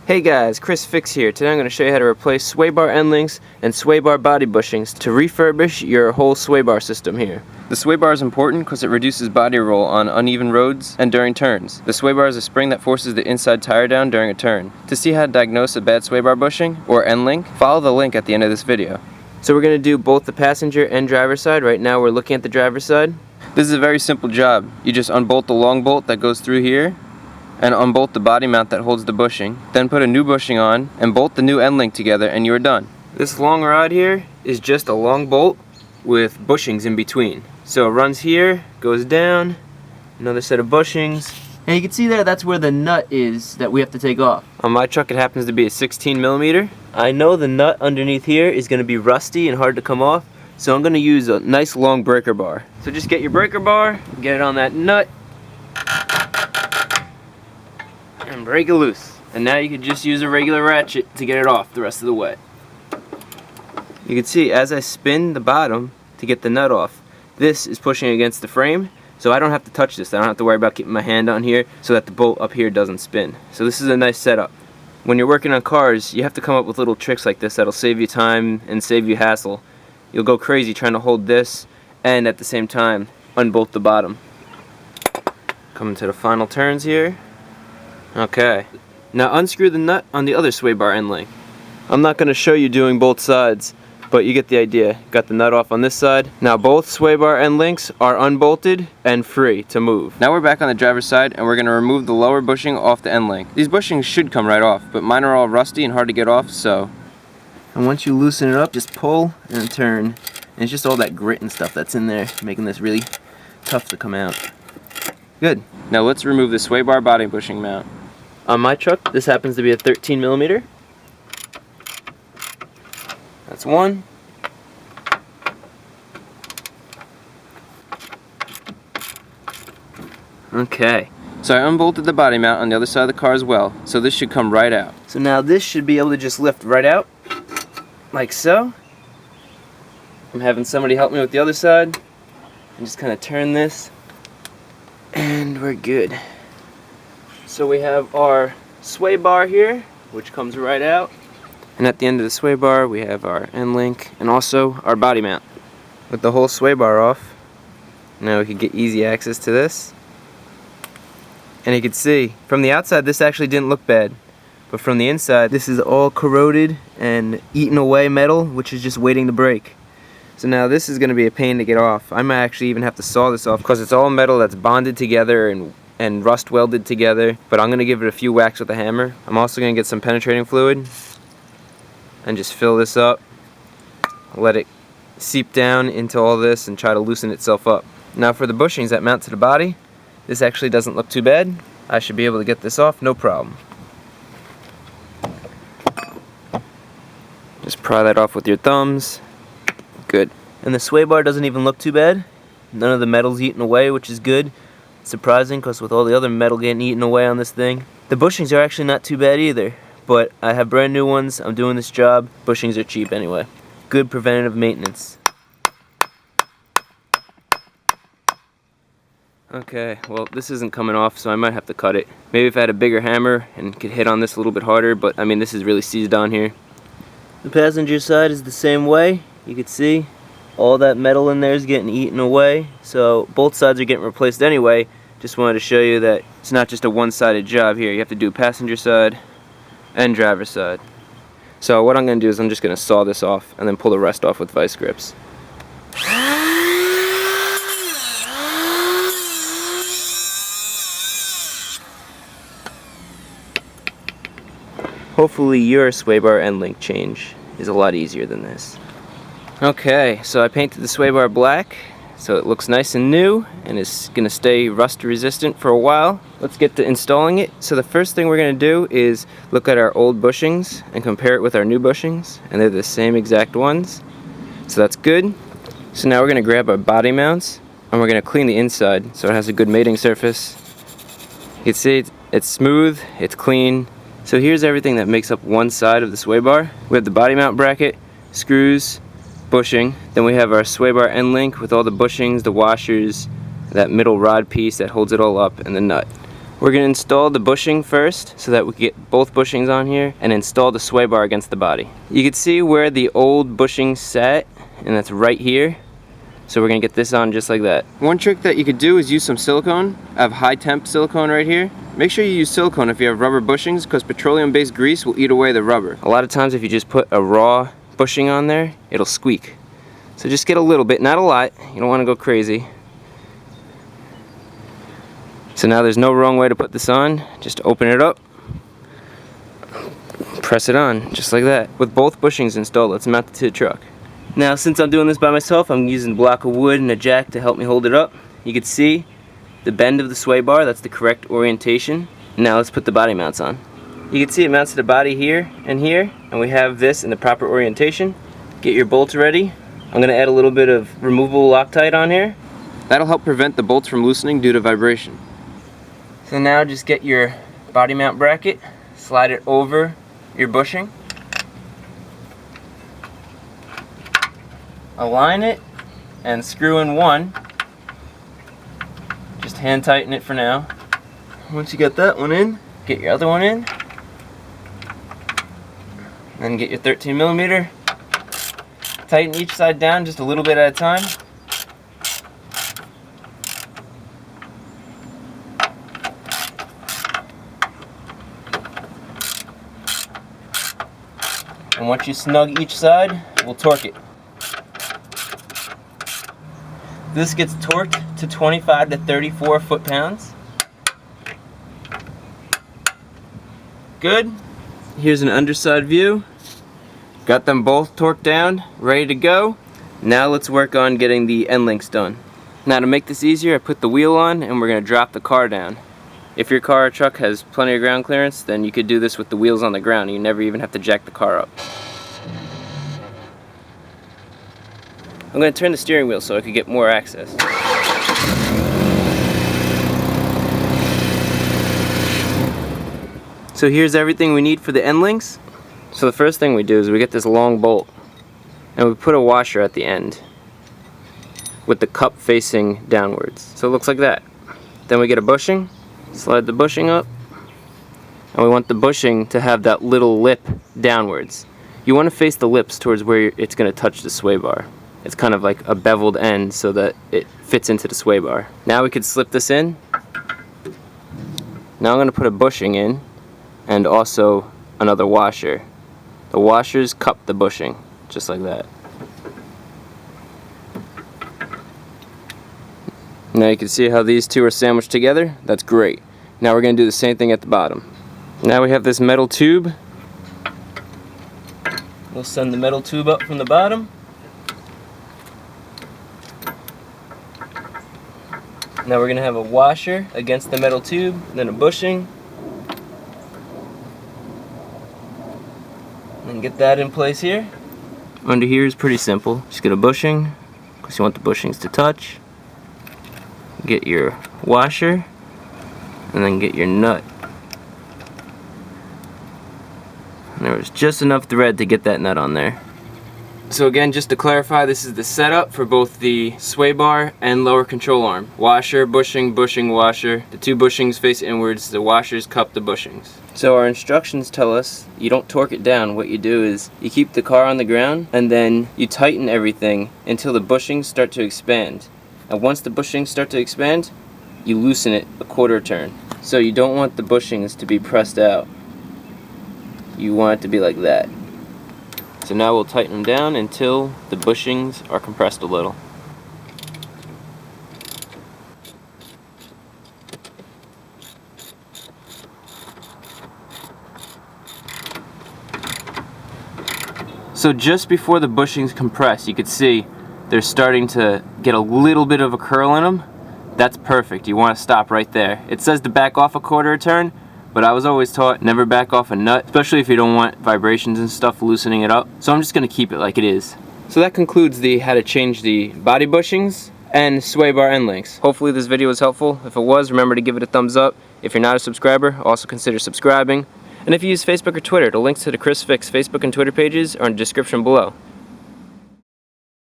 Hey guys, Chris Fix here. Today I'm going to show you how to replace sway bar end links and sway bar body bushings to refurbish your whole sway bar system here. The sway bar is important because it reduces body roll on uneven roads and during turns. The sway bar is a spring that forces the inside tire down during a turn. To see how to diagnose a bad sway bar bushing or end link, follow the link at the end of this video. So we're going to do both the passenger and driver side. Right now we're looking at the driver's side. This is a very simple job. You just unbolt the long bolt that goes through here and unbolt the body mount that holds the bushing, then put a new bushing on and bolt the new end link together and you're done. This long rod here is just a long bolt with bushings in between. So it runs here, goes down, another set of bushings, and you can see there that's where the nut is that we have to take off. On my truck it happens to be a 16mm. I know the nut underneath here is going to be rusty and hard to come off, so I'm going to use a nice long breaker bar. So just get your breaker bar, get it on that nut, and break it loose. And now you can just use a regular ratchet to get it off the rest of the way. You can see as I spin the bottom to get the nut off, this is pushing against the frame, so I don't have to touch this. I don't have to worry about keeping my hand on here so that the bolt up here doesn't spin. So this is a nice setup. When you're working on cars, you have to come up with little tricks like this that'll save you time and save you hassle. You'll go crazy trying to hold this and at the same time unbolt the bottom. Coming to the final turns here. Okay, now unscrew the nut on the other sway bar end link. I'm not going to show you doing both sides, but you get the idea. Got the nut off on this side. Now both sway bar end links are unbolted and free to move. Now we're back on the driver's side and we're going to remove the lower bushing off the end link. These bushings should come right off, but mine are all rusty and hard to get off, so. And once you loosen it up, just pull and turn. And it's just all that grit and stuff that's in there, making this really tough to come out. Good. Now let's remove the sway bar body bushing mount. On my truck, this happens to be a 13mm. That's one. Okay. So I unbolted the body mount on the other side of the car as well, so this should come right out. So now this should be able to just lift right out, like so. I'm having somebody help me with the other side, and just kind of turn this, and we're good. So we have our sway bar here, which comes right out. And at the end of the sway bar, we have our end link and also our body mount. With the whole sway bar off, now we can get easy access to this. And you can see, from the outside, this actually didn't look bad. But from the inside, this is all corroded and eaten away metal, which is just waiting to break. So now this is going to be a pain to get off. I might actually even have to saw this off because it's all metal that's bonded together and rust welded together, but I'm going to give it a few whacks with a hammer. I'm also going to get some penetrating fluid and just fill this up, let it seep down into all this and try to loosen itself up. Now for the bushings that mount to the body, this actually doesn't look too bad. I should be able to get this off, no problem. Just pry that off with your thumbs. Good. And the sway bar doesn't even look too bad. None of the metal's eaten away, which is good. Surprising, because with all the other metal getting eaten away on this thing. The bushings are actually not too bad either, but I have brand new ones. I'm doing this job. Bushings are cheap anyway. Good preventative maintenance. Okay, well this isn't coming off, so I might have to cut it. Maybe if I had a bigger hammer and could hit on this a little bit harder, but I mean this is really seized on here. The passenger side is the same way. You can see all that metal in there is getting eaten away, so both sides are getting replaced anyway. Just wanted to show you that it's not just a one-sided job here. You have to do passenger side and driver side. So what I'm going to do is I'm just going to saw this off and then pull the rest off with vice grips. Hopefully your sway bar end link change is a lot easier than this. Okay, so I painted the sway bar black so it looks nice and new and is going to stay rust resistant for a while. Let's get to installing it. So the first thing we're going to do is look at our old bushings and compare it with our new bushings, and they're the same exact ones, so that's good. So now we're going to grab our body mounts and we're going to clean the inside so it has a good mating surface. You can see it's smooth, it's clean. So here's everything that makes up one side of the sway bar. We have the body mount bracket, screws, bushing. Then we have our sway bar end link with all the bushings, the washers, that middle rod piece that holds it all up, and the nut. We're going to install the bushing first so that we can get both bushings on here and install the sway bar against the body. You can see where the old bushing sat, and that's right here. So we're going to get this on just like that. One trick that you could do is use some silicone. I have high temp silicone right here. Make sure you use silicone if you have rubber bushings, because petroleum based grease will eat away the rubber. A lot of times if you just put a raw bushing on there, it'll squeak. So just get a little bit, not a lot. You don't want to go crazy. So now there's no wrong way to put this on. Just open it up, press it on, just like that. With both bushings installed, let's mount it to the truck. Now since I'm doing this by myself, I'm using a block of wood and a jack to help me hold it up. You can see the bend of the sway bar, that's the correct orientation. Now let's put the body mounts on. You can see it mounts to the body here, and we have this in the proper orientation. Get your bolts ready. I'm going to add a little bit of removable Loctite on here. That'll help prevent the bolts from loosening due to vibration. So now just get your body mount bracket, slide it over your bushing, align it, and screw in one. Just hand tighten it for now. Once you get that one in, get your other one in, then get your 13mm. Tighten each side down just a little bit at a time. And once you snug each side, we'll torque it. This gets torqued to 25 to 34 foot-pounds. Good. Here's an underside view. Got them both torqued down, ready to go. Now let's work on getting the end links done. Now to make this easier, I put the wheel on and we're going to drop the car down. If your car or truck has plenty of ground clearance, then you could do this with the wheels on the ground. You never even have to jack the car up. I'm going to turn the steering wheel so I could get more access. So here's everything we need for the end links. So the first thing we do is we get this long bolt and we put a washer at the end with the cup facing downwards. So it looks like that. Then we get a bushing, slide the bushing up, and we want the bushing to have that little lip downwards. You want to face the lips towards where it's going to touch the sway bar. It's kind of like a beveled end so that it fits into the sway bar. Now we could slip this in. Now I'm going to put a bushing in and also another washer. The washers cup the bushing, just like that. Now you can see how these two are sandwiched together. That's great. Now we're going to do the same thing at the bottom. Now we have this metal tube. We'll send the metal tube up from the bottom. Now we're going to have a washer against the metal tube, then a bushing. And get that in place here. Under here is pretty simple. Just get a bushing, because you want the bushings to touch. Get your washer, and then get your nut. And there was just enough thread to get that nut on there. So again, just to clarify, this is the setup for both the sway bar and lower control arm. Washer, bushing, bushing, washer. The two bushings face inwards, the washers cup the bushings. So our instructions tell us you don't torque it down. What you do is you keep the car on the ground and then you tighten everything until the bushings start to expand. And once the bushings start to expand, you loosen it a quarter turn. So you don't want the bushings to be pressed out. You want it to be like that. So now we'll tighten them down until the bushings are compressed a little. So just before the bushings compress, you could see they're starting to get a little bit of a curl in them. That's perfect. You want to stop right there. It says to back off a quarter turn, but I was always taught never back off a nut, especially if you don't want vibrations and stuff loosening it up. So I'm just going to keep it like it is. So that concludes the how to change the body bushings and sway bar end links. Hopefully this video was helpful. If it was, remember to give it a thumbs up. If you're not a subscriber, also consider subscribing. And if you use Facebook or Twitter, the links to the Chris Fix Facebook and Twitter pages are in the description below.